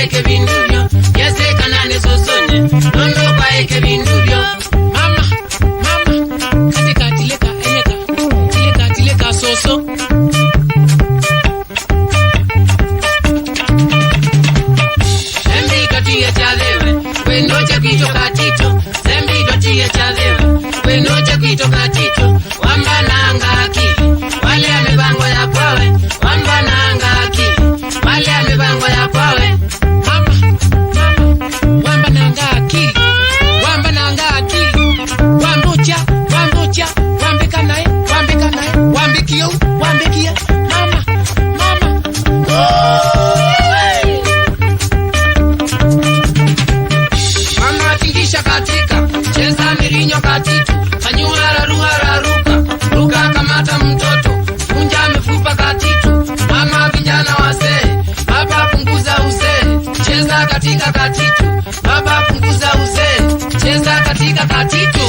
eke binduvyo, yase kanane sosonye, nondo kwa eke binduvyo. Mama, katika tileka enyeka, tileka soso. Sembi totiye chalewe, wenoche kito katito. Sembi totiye chalewe, wenoche kito katito. Wamba nanga akili, wale amebango ya kwawe. Wamba nanga akili, wale amebango ya kwawe. Mama, wamba nanga akili, wamba nanga akili. Wambucha, wambika nae, wambikiyo, wambikia. Mama. Mama tingisha katika, cheza mirinyo katitu. Kanyuara ruka kamata mtoto. Kunja mifupa katitu, mama vijana wazee. Baba punguza uzee, cheza katika katitu. Baba punguza uzee, cheza katika katitu.